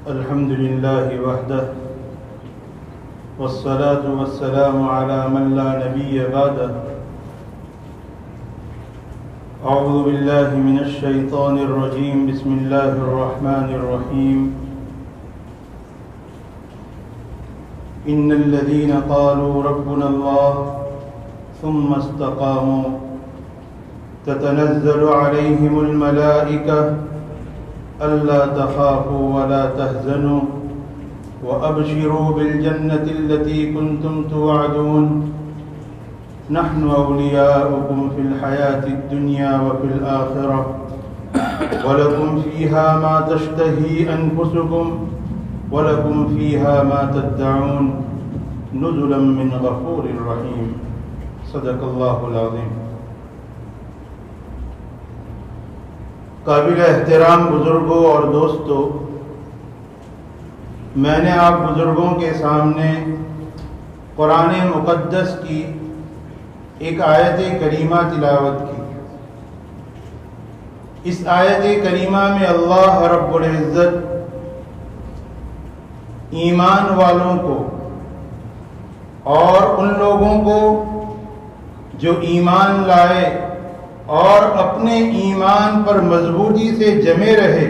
الحمد لله وحده والصلاة والسلام على من لا نبي بعده. أعوذ بالله من الشيطان الرجيم. بسم الله الرحمن الرحيم. إن الذين قالوا ربنا الله ثم استقاموا تتنزل عليهم الملائكة ألا تخافوا ولا تحزنوا وأبشروا بالجنة التي كنتم توعدون نحن أولياؤكم في الحياة الدنيا وفي الآخرة ولكم فيها ما تشتهي أنفسكم ولكم فيها ما تدعون نزلا من غفور رحيم. صدق الله العظيم. قابل احترام بزرگوں اور دوستوں، میں نے آپ بزرگوں کے سامنے قرآن مقدس کی ایک آیت کریمہ تلاوت کی. اس آیت کریمہ میں اللہ رب العزت ایمان والوں کو اور ان لوگوں کو جو ایمان لائے اور اپنے ایمان پر مضبوطی سے جمے رہے،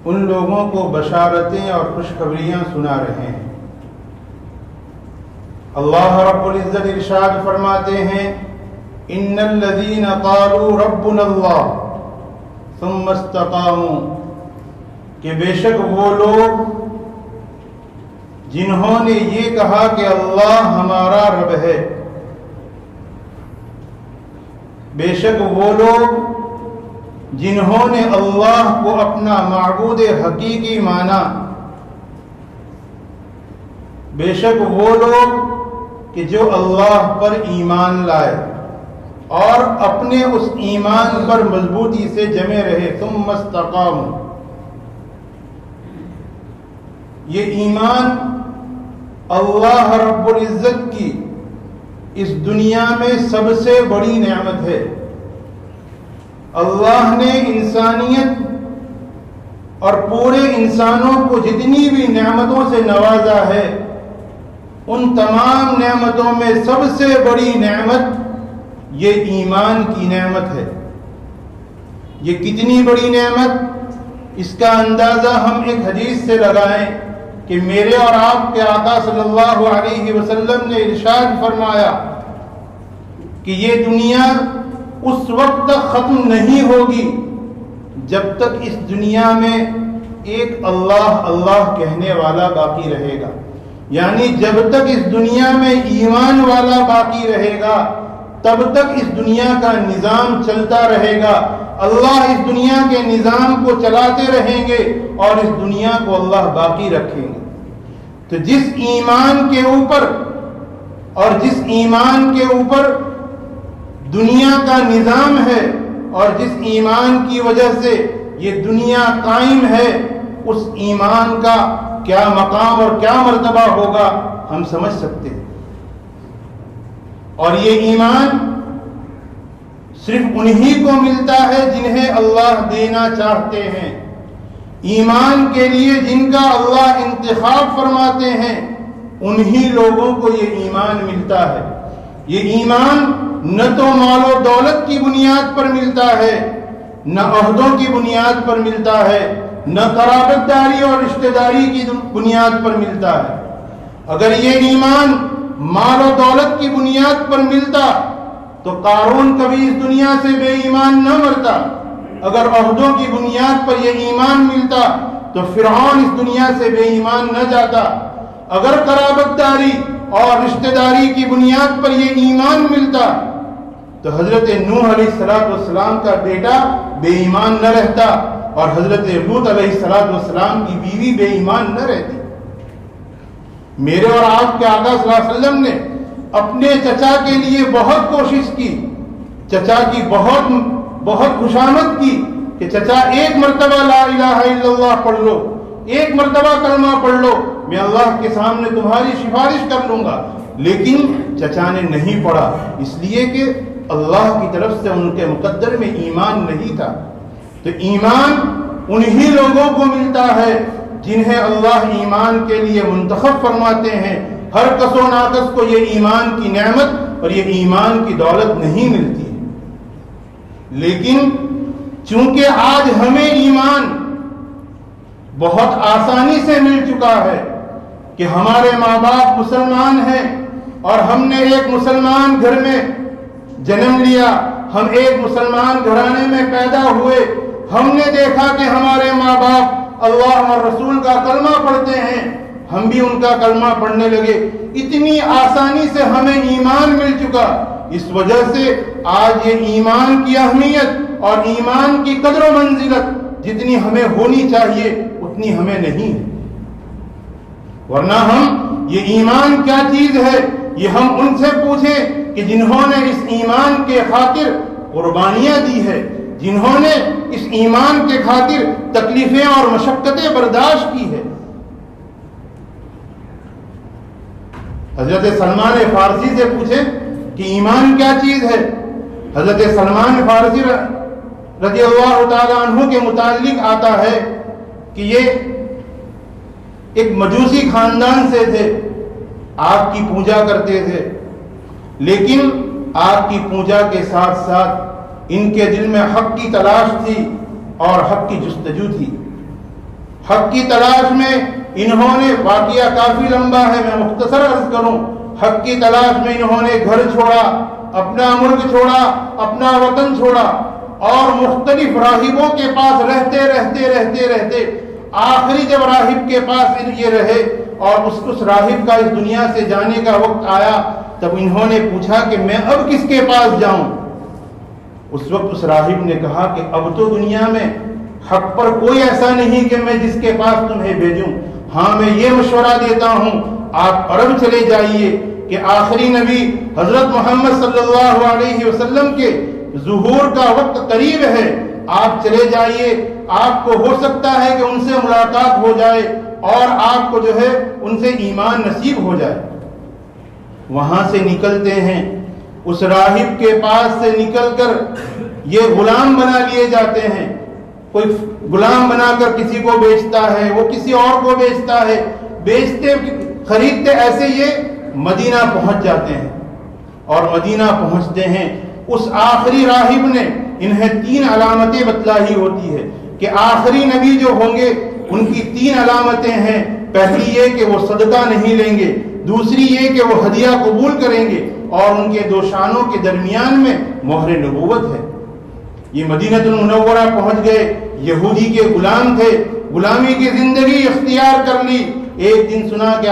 ان لوگوں کو بشارتیں اور خوشخبریاں سنا رہے ہیں. اللہ رب العزت ارشاد فرماتے ہیں، ان الذین قالوا ربنا اللہ ثم استقاموا، کہ بے شک وہ لوگ جنہوں نے یہ کہا کہ اللہ ہمارا رب ہے، بے شک وہ لوگ جنہوں نے اللہ کو اپنا معبود حقیقی مانا، بے شک وہ لوگ کہ جو اللہ پر ایمان لائے اور اپنے اس ایمان پر مضبوطی سے جمے رہے. ثم استقاموا، یہ ایمان اللہ رب العزت کی اس دنیا میں سب سے بڑی نعمت ہے. اللہ نے انسانیت اور پورے انسانوں کو جتنی بھی نعمتوں سے نوازا ہے، ان تمام نعمتوں میں سب سے بڑی نعمت یہ ایمان کی نعمت ہے. یہ کتنی بڑی نعمت، اس کا اندازہ ہم ایک حدیث سے لگائیں کہ میرے اور آپ کے آقا صلی اللہ علیہ وسلم نے ارشاد فرمایا کہ یہ دنیا اس وقت تک ختم نہیں ہوگی جب تک اس دنیا میں ایک اللہ اللہ کہنے والا باقی رہے گا. یعنی جب تک اس دنیا میں ایمان والا باقی رہے گا تب تک اس دنیا کا نظام چلتا رہے گا. اللہ اس دنیا کے نظام کو چلاتے رہیں گے اور اس دنیا کو اللہ باقی رکھیں گے. تو جس ایمان کے اوپر دنیا کا نظام ہے اور جس ایمان کی وجہ سے یہ دنیا قائم ہے، اس ایمان کا کیا مقام اور کیا مرتبہ ہوگا ہم سمجھ سکتے ہیں. اور یہ ایمان صرف انہی کو ملتا ہے جنہیں اللہ دینا چاہتے ہیں. ایمان کے لیے جن کا اللہ انتخاب فرماتے ہیں انہی لوگوں کو یہ ایمان ملتا ہے. یہ ایمان نہ تو مال و دولت کی بنیاد پر ملتا ہے، نہ عہدوں کی بنیاد پر ملتا ہے، نہ قرابت داری اور رشتہ داری کی بنیاد پر ملتا ہے. اگر یہ ایمان مال و دولت کی بنیاد پر ملتا تو قارون کبھی اس دنیا سے بے ایمان نہ مرتا. اگر عہدوں کی بنیاد پر یہ ایمان ملتا تو فرعون اس دنیا سے بے ایمان نہ جاتا. اگر قرابت داری اور رشتہ داری کی بنیاد پر یہ ایمان ملتا تو حضرت نوح علیہ السلام کا بیٹا بے ایمان نہ رہتا اور حضرت لوط علیہ السلام کی بیوی بے ایمان نہ رہتی. میرے اور آپ کے آقا صلی اللہ علیہ وسلم نے اپنے چچا کے لیے بہت کوشش کی، چچا کی بہت خوشامد کی کہ چچا ایک مرتبہ لا الہ الا اللہ پڑھ لو، ایک مرتبہ کلمہ پڑھ لو، میں اللہ کے سامنے تمہاری سفارش کر لوں گا. لیکن چچا نے نہیں پڑھا، اس لیے کہ اللہ کی طرف سے ان کے مقدر میں ایمان نہیں تھا. تو ایمان انہی لوگوں کو ملتا ہے جنہیں اللہ ایمان کے لیے منتخب فرماتے ہیں۔ ہر کس و ناکس کو یہ ایمان کی نعمت اور یہ ایمان کی دولت نہیں ملتی ہے۔ لیکن چونکہ آج ہمیں ایمان بہت آسانی سے مل چکا ہے کہ ہمارے ماں باپ مسلمان ہیں اور ہم نے ایک مسلمان گھر میں جنم لیا، ہم ایک مسلمان گھرانے میں پیدا ہوئے، ہم نے دیکھا کہ ہمارے ماں باپ اللہ اور رسول کا کلمہ پڑھتے ہیں، ہم بھی ان کا کلمہ پڑھنے لگے، اتنی آسانی سے ہمیں ایمان مل چکا۔ اس وجہ سے آج یہ ایمان کی اہمیت اور ایمان کی قدر و منزلت جتنی ہمیں ہونی چاہیے اتنی ہمیں نہیں ہے۔ ورنہ ہم یہ ایمان کیا چیز ہے یہ ہم ان سے پوچھیں کہ جنہوں نے اس ایمان کے خاطر قربانیاں دی ہے، جنہوں نے اس ایمان کے خاطر تکلیفیں اور مشقتیں برداشت کی ہے۔ حضرت سلمان فارسی سے پوچھیں کہ ایمان کیا چیز ہے۔ حضرت سلمان فارسی رضی اللہ تعالیٰ عنہ کے متعلق آتا ہے کہ یہ ایک مجوسی خاندان سے تھے، آگ کی پوجا کرتے تھے، لیکن آگ کی پوجا کے ساتھ ساتھ ان کے دل میں حق کی تلاش تھی اور حق کی جستجو تھی۔ حق کی تلاش میں انہوں نے، واقعہ کافی لمبا ہے میں مختصر عرض کروں، حق کی تلاش میں انہوں نے گھر چھوڑا، اپنا ملک چھوڑا، اپنا وطن چھوڑا اور مختلف راہبوں کے پاس رہتے آخری جب راہب کے پاس یہ رہے اور اس راہب کا اس دنیا سے جانے کا وقت آیا تب انہوں نے پوچھا کہ میں اب کس کے پاس جاؤں۔ اس وقت اس راہب نے کہا کہ اب تو دنیا میں حق پر کوئی ایسا نہیں کہ میں جس کے پاس تمہیں بھیجوں، ہاں میں یہ مشورہ دیتا ہوں آپ عرب چلے جائیے کہ آخری نبی حضرت محمد صلی اللہ علیہ وسلم کے ظہور کا وقت قریب ہے، آپ چلے جائیے، آپ کو ہو سکتا ہے کہ ان سے ملاقات ہو جائے اور آپ کو جو ہے ان سے ایمان نصیب ہو جائے۔ وہاں سے نکلتے ہیں، اس راہب کے پاس سے نکل کر یہ غلام بنا لیے جاتے ہیں، کوئی غلام بنا کر کسی کو بیچتا ہے، وہ کسی اور کو بیچتا ہے، بیچتے خریدتے ایسے یہ مدینہ پہنچ جاتے ہیں اور مدینہ پہنچتے ہیں۔ اس آخری راہب نے انہیں 3 علامتیں بتلائی ہوتی ہے کہ آخری نبی جو ہوں گے ان کی 3 علامتیں ہیں۔ پہلی یہ کہ وہ صدقہ نہیں لیں گے، دوسری یہ کہ وہ ہدیہ قبول کریں گے اور ان کے 2 شانوں کے درمیان میں مہر نبوت ہے۔ یہ مدینہ المنورہ پہنچ گئے، یہودی کے غلام تھے، غلامی کی زندگی اختیار کر لی۔ ایک دن سنا کہ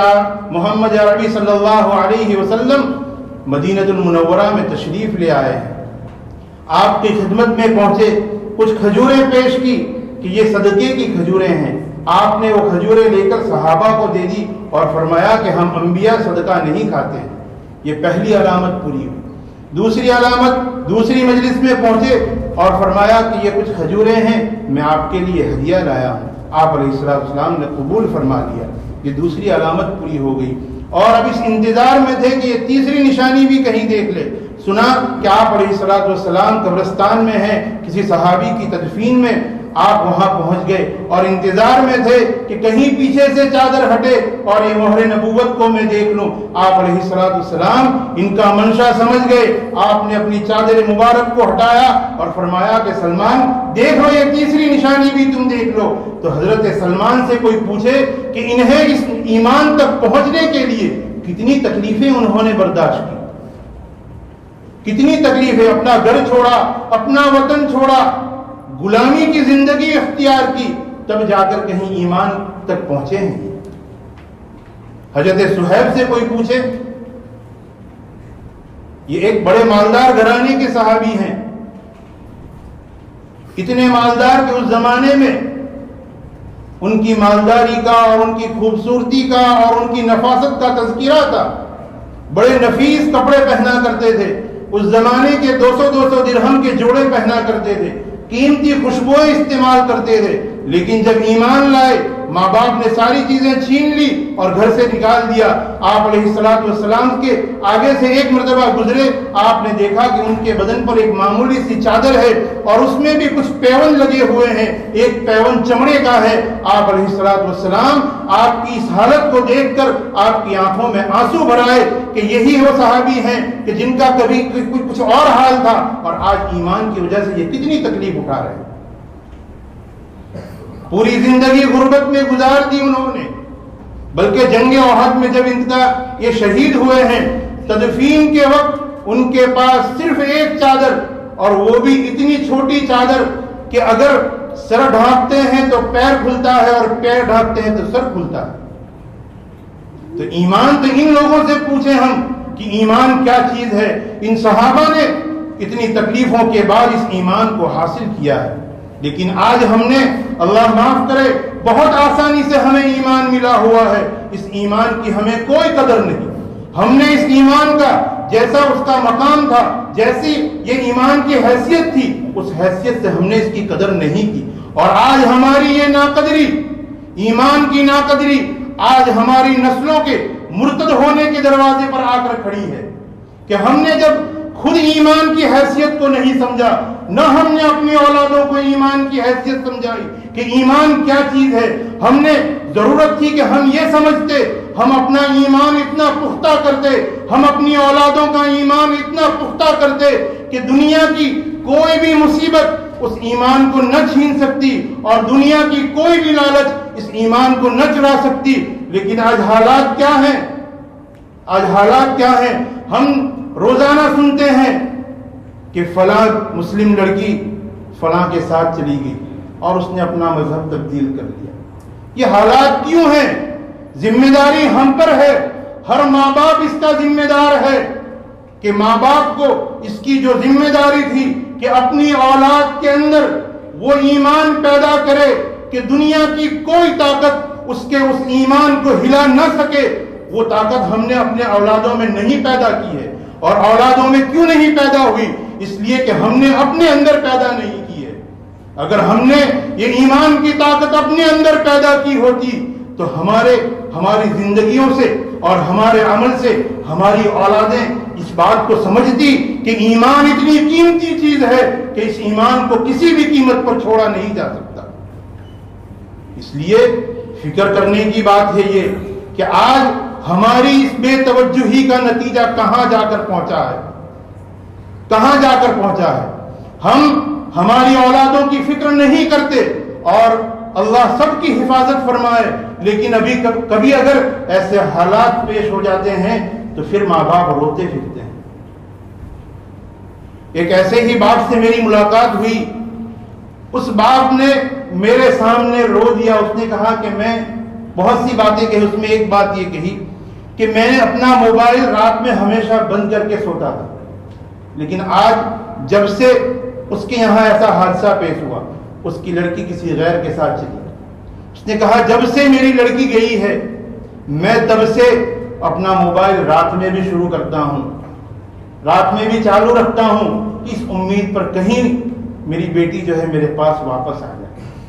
محمد عربی صلی اللہ علیہ وسلم مدینہ المنورہ میں تشریف لے آئے ہیں، آپ کی خدمت میں پہنچے، کچھ کھجوریں پیش کی کہ یہ صدقے کی کھجوریں ہیں۔ آپ نے وہ کھجوریں لے کر صحابہ کو دے دی اور فرمایا کہ ہم انبیاء صدقہ نہیں کھاتے ہیں۔ یہ پہلی علامت پوری ہوئی۔ دوسری علامت، دوسری مجلس میں پہنچے اور فرمایا کہ یہ کچھ کھجوریں ہیں، میں آپ کے لیے ہدیہ لایا ہوں۔ آپ علیہ السلام نے قبول فرما لیا، یہ دوسری علامت پوری ہو گئی۔ اور اب اس انتظار میں تھے کہ یہ تیسری نشانی بھی کہیں دیکھ لے۔ سنا کہ آپ علیہ السلام قبرستان میں ہیں، کسی صحابی کی تدفین میں، آپ وہاں پہنچ گئے اور انتظار میں تھے کہ کہیں پیچھے سے چادر ہٹے اور یہ مہر نبوت کو میں دیکھ لوں۔ آپ علیہ السلام ان کا منشا سمجھ گئے، آپ نے اپنی چادر مبارک کو ہٹایا اور فرمایا کہ سلمان دیکھ لو، یہ تیسری نشانی بھی تم دیکھ لو۔ تو حضرت سلمان سے کوئی پوچھے کہ انہیں اس ایمان تک پہنچنے کے لیے کتنی تکلیفیں انہوں نے برداشت کی، کتنی تکلیفیں، اپنا گھر چھوڑا، اپنا وطن چھوڑا، غلامی کی زندگی اختیار کی، تب جا کر کہیں ایمان تک پہنچے ہیں۔ حضرت صہیب سے کوئی پوچھے، یہ ایک بڑے مالدار گھرانے کے صحابی ہیں، اتنے مالدار کہ اس زمانے میں ان کی مالداری کا اور ان کی خوبصورتی کا اور ان کی نفاست کا تذکرہ تھا، بڑے نفیس کپڑے پہنا کرتے تھے، اس زمانے کے 200 درہم کے جوڑے پہنا کرتے تھے، قیمتی خوشبوئیں استعمال کرتے تھے، لیکن جب ایمان لائے ماں باپ نے ساری چیزیں چھین لی اور گھر سے نکال دیا. آپ علیہ الصلوۃ والسلام کے آگے سے ایک مرتبہ گزرے, آپ نے دیکھا کہ ان کے بدن پر ایک معمولی سی چادر ہے اور اس میں بھی کچھ پیون لگے ہوئے ہیں, ایک پیون چمڑے کا ہے. آپ علیہ الصلوۃ والسلام آپ کی اس حالت کو دیکھ کر آپ کی آنکھوں میں آنسو بھرائے کہ یہی وہ صحابی ہیں کہ جن کا کبھی کچھ اور حال تھا اور آج ایمان کی وجہ سے یہ کتنی تکلیف اٹھا رہے ہیں. پوری زندگی غربت میں گزار دی انہوں نے, بلکہ جنگ احد میں جب ان کا یہ شہید ہوئے ہیں, تدفین کے وقت ان کے پاس صرف ایک چادر, اور وہ بھی اتنی چھوٹی چادر کہ اگر سر ڈھانپتے ہیں تو پیر کھلتا ہے اور پیر ڈھانپتے ہیں تو سر کھلتا ہے. تو ایمان تو ان لوگوں سے پوچھیں ہم کہ ایمان کیا چیز ہے. ان صحابہ نے اتنی تکلیفوں کے بعد اس ایمان کو حاصل کیا ہے, لیکن آج ہم نے, اللہ معاف کرے, بہت آسانی سے ہمیں ایمان ملا ہوا ہے. اس ایمان کی ہمیں کوئی قدر نہیں. ہم نے اس ایمان کا جیسا اس کا مقام تھا, جیسی یہ ایمان کی حیثیت تھی, اس حیثیت سے ہم نے اس کی قدر نہیں کی. اور آج ہماری یہ ناقدری, ایمان کی ناقدری, آج ہماری نسلوں کے مرتد ہونے کے دروازے پر آ کر کھڑی ہے کہ ہم نے جب خود ایمان کی حیثیت کو نہیں سمجھا, نہ ہم نے اپنی اولادوں کو ایمان کی حیثیت سمجھائی کہ ایمان کیا چیز ہے. ہم نے ضرورت تھی کہ ہم یہ سمجھتے, ہم اپنا ایمان اتنا پختہ کرتے, ہم اپنی اولادوں کا ایمان اتنا پختہ کرتے کہ دنیا کی کوئی بھی مصیبت اس ایمان کو نہ چھین سکتی اور دنیا کی کوئی بھی لالچ اس ایمان کو نہ چرا سکتی. لیکن آج حالات کیا ہیں, آج حالات کیا ہیں. ہم روزانہ سنتے ہیں کہ فلاں مسلم لڑکی فلاں کے ساتھ چلی گئی اور اس نے اپنا مذہب تبدیل کر لیا. یہ حالات کیوں ہیں؟ ذمہ داری ہم پر ہے. ہر ماں باپ اس کا ذمہ دار ہے کہ ماں باپ کو اس کی جو ذمہ داری تھی کہ اپنی اولاد کے اندر وہ ایمان پیدا کرے کہ دنیا کی کوئی طاقت اس ایمان کو ہلا نہ سکے, وہ طاقت ہم نے اپنے اولادوں میں نہیں پیدا کی ہے. اور اولادوں میں کیوں نہیں پیدا ہوئی؟ اس لیے کہ ہم نے اپنے اندر پیدا نہیں کی ہے. اگر ہم نے یہ ایمان کی طاقت اپنے اندر پیدا کی ہوتی تو ہماری زندگیوں سے اور ہمارے عمل سے ہماری اولادیں اس بات کو سمجھتی کہ ایمان اتنی قیمتی چیز ہے کہ اس ایمان کو کسی بھی قیمت پر چھوڑا نہیں جا سکتا. اس لیے فکر کرنے کی بات ہے یہ کہ آج ہماری اس بے توجہی کا نتیجہ کہاں جا کر پہنچا ہے, کہاں جا کر پہنچا ہے. ہم ہماری اولادوں کی فکر نہیں کرتے اور اللہ سب کی حفاظت فرمائے, لیکن کبھی اگر ایسے حالات پیش ہو جاتے ہیں تو پھر ماں باپ روتے پھرتے ہیں. ایک ایسے ہی باپ سے میری ملاقات ہوئی. اس باپ نے میرے سامنے رو دیا. اس نے کہا کہ میں بہت سی باتیں کہی, اس میں ایک بات یہ کہی کہ میں نے اپنا موبائل رات میں ہمیشہ بند کر کے سوتا تھا, لیکن آج جب سے اس کے یہاں ایسا حادثہ پیش ہوا, اس کی لڑکی کسی غیر کے ساتھ چلی. اس نے کہا جب سے میری لڑکی گئی ہے میں تب سے اپنا موبائل رات میں بھی شروع کرتا ہوں, رات میں بھی چالو رکھتا ہوں, اس امید پر کہیں میری بیٹی جو ہے میرے پاس واپس آ جائے.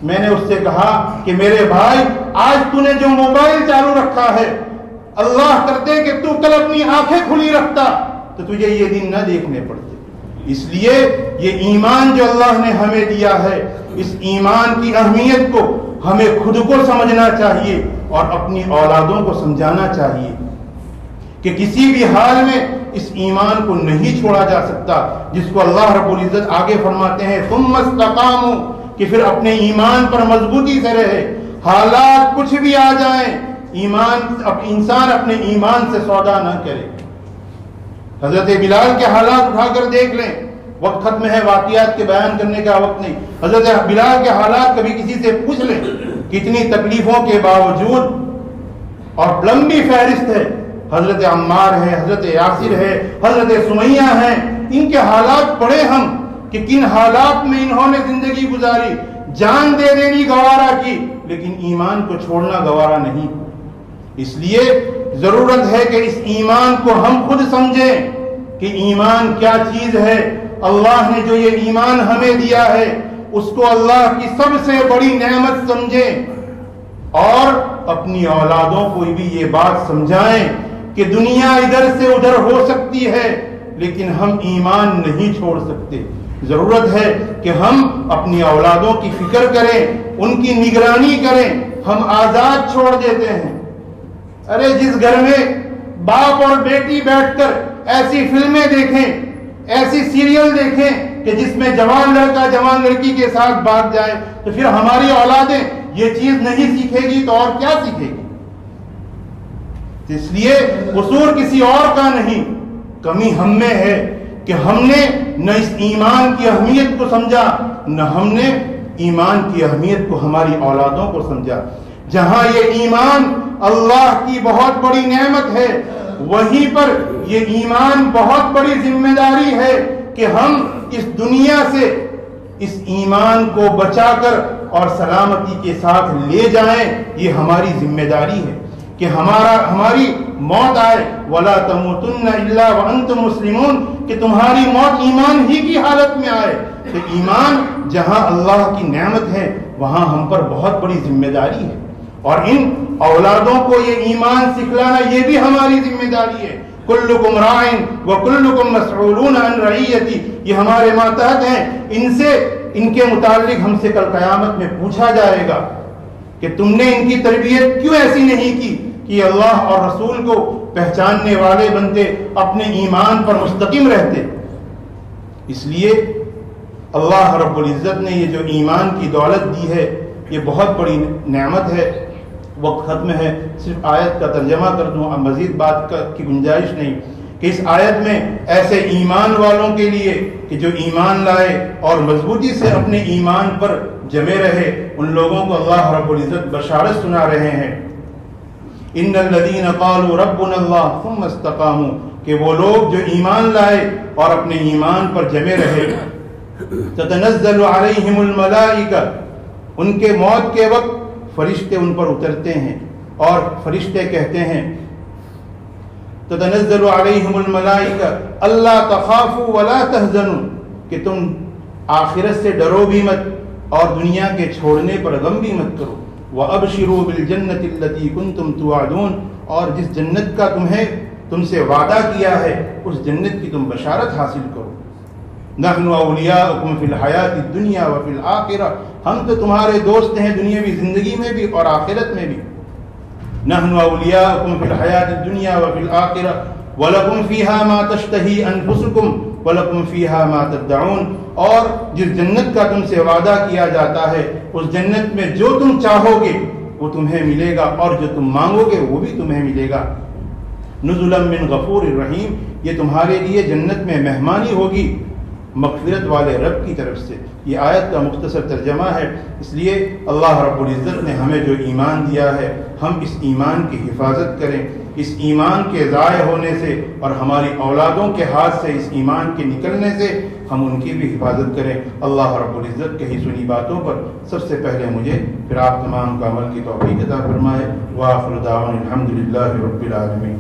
میں نے اس سے کہا کہ میرے بھائی, آج تو نے جو موبائل چالو رکھا ہے, اللہ کرتے کہ تو کل اپنی آنکھیں کھلی رکھتا تو تجھے یہ دن نہ دیکھنے پڑتے. اس لیے یہ ایمان جو اللہ نے ہمیں دیا ہے, اس ایمان کی اہمیت کو ہمیں خود کو سمجھنا چاہیے اور اپنی اولادوں کو سمجھانا چاہیے کہ کسی بھی حال میں اس ایمان کو نہیں چھوڑا جا سکتا, جس کو اللہ رب العزت آگے فرماتے ہیں ثم استقاموا, کہ پھر اپنے ایمان پر مضبوطی سے رہے. حالات کچھ بھی آ جائیں, انسان اپنے ایمان سے سودا نہ کرے. حضرت بلال کے حالات اٹھا کر دیکھ لیں, وقت ختم ہے, واقعات کے بیان کرنے کا وقت نہیں. حضرت بلال کے حالات کبھی کسی سے پوچھ لیں, کتنی تکلیفوں کے باوجود, اور لمبی فہرست ہے, حضرت عمار ہے, حضرت یاسر ہے, حضرت سمیہ ہیں, ان کے حالات پڑھے ہم کہ کن حالات میں انہوں نے زندگی گزاری, جان دے دینی گوارا کی, لیکن ایمان کو چھوڑنا گوارا نہیں. اس لیے ضرورت ہے کہ اس ایمان کو ہم خود سمجھیں کہ ایمان کیا چیز ہے. اللہ نے جو یہ ایمان ہمیں دیا ہے اس کو اللہ کی سب سے بڑی نعمت سمجھیں اور اپنی اولادوں کو بھی یہ بات سمجھائیں کہ دنیا ادھر سے ادھر ہو سکتی ہے لیکن ہم ایمان نہیں چھوڑ سکتے. ضرورت ہے کہ ہم اپنی اولادوں کی فکر کریں, ان کی نگرانی کریں. ہم آزاد چھوڑ دیتے ہیں. ارے جس گھر میں باپ اور بیٹی بیٹھ کر ایسی فلمیں دیکھیں, ایسی سیریل دیکھیں کہ جس میں جوان لڑکا جوان لڑکی کے ساتھ بھاگ جائے, تو پھر ہماری اولادیں یہ چیز نہیں سیکھے گی تو اور کیا سیکھے گی؟ اس لیے قصور کسی اور کا نہیں, کمی ہم میں ہے کہ ہم نے نہ اس ایمان کی اہمیت کو سمجھا, نہ ہم نے ایمان کی اہمیت کو ہماری اولادوں کو سمجھا. جہاں یہ ایمان اللہ کی بہت بڑی نعمت ہے, وہیں پر یہ ایمان بہت بڑی ذمہ داری ہے کہ ہم اس دنیا سے اس ایمان کو بچا کر اور سلامتی کے ساتھ لے جائیں. یہ ہماری ذمہ داری ہے کہ ہماری موت آئے وَلَا تَمُوتُنَّ إِلَّا وَأَنْتُمْ مُسْلِمُونَ, کہ تمہاری موت ایمان ہی کی حالت میں آئے. تو ایمان جہاں اللہ کی نعمت ہے وہاں ہم پر بہت بڑی ذمہ داری ہے, اور ان اولادوں کو یہ ایمان سکھلانا یہ بھی ہماری ذمہ داری ہے. کلکم راعٍ وکلکم مسئولون عن رعیتی, یہ ہمارے ماتحت ہیں, ان کے متعلق ہم سے کل قیامت میں پوچھا جائے گا کہ تم نے ان کی تربیت کیوں ایسی نہیں کی کہ اللہ اور رسول کو پہچاننے والے بنتے, اپنے ایمان پر مستقیم رہتے. اس لیے اللہ رب العزت نے یہ جو ایمان کی دولت دی ہے یہ بہت بڑی نعمت ہے. وقت ختم ہے, صرف آیت کا ترجمہ کر دوں, اب مزید بات کی گنجائش نہیں. کہ اس آیت میں ایسے ایمان والوں کے لیے کہ جو ایمان لائے اور مضبوطی سے اپنے ایمان پر جمے رہے, ان لوگوں کو اللہ رب العزت بشارت سنا رہے ہیں. ان الذین قالوا ربنا اللہ ثم استقاموا, کہ وہ لوگ جو ایمان لائے اور اپنے ایمان پر جمے رہے. تتنزل علیہم الملائکہ, ان کے موت کے وقت فرشتے ان پر اترتے ہیں اور فرشتے کہتے ہیں تتنزل علیہم الملائکہ اللہ تخافوا ولا تحزنوا, کہ تم آخرت سے ڈرو بھی مت اور دنیا کے چھوڑنے پر غم بھی مت کرو. وابشروا بالجنۃ التي كنتم توعدون, اور جس جنت کا تم سے وعدہ کیا ہے اس جنت کی تم بشارت حاصل کرو. نحن اولیاؤکم فی الحیات الدنیا وفی الآخرہ, ہم تو تمہارے دوست ہیں دنیاوی زندگی میں بھی اور آخرت میں بھی. نحن اولیاؤکم فی الحیات الدنیا وفی الآخرہ ولکم فیہا ما تشتہی انفسکم ولکم فیہا ما تدعون, اور جس جنت کا تم سے وعدہ کیا جاتا ہے اس جنت میں جو تم چاہو گے وہ تمہیں ملے گا اور جو تم مانگو گے وہ بھی تمہیں ملے گا. نزلا من غفور الرحیم, یہ تمہارے لیے جنت میں مہمانی ہوگی مغفرت والے رب کی طرف سے. یہ آیت کا مختصر ترجمہ ہے. اس لیے اللہ رب العزت نے ہمیں جو ایمان دیا ہے ہم اس ایمان کی حفاظت کریں. اس ایمان کے ضائع ہونے سے اور ہماری اولادوں کے ہاتھ سے اس ایمان کے نکلنے سے ہم ان کی بھی حفاظت کریں. اللہ رب العزت کہی سنی باتوں پر سب سے پہلے مجھے پھر آپ تمام کا عمل کی توفیق عطا فرمائے. وآخر دعوانا الحمد للہ رب العالمین.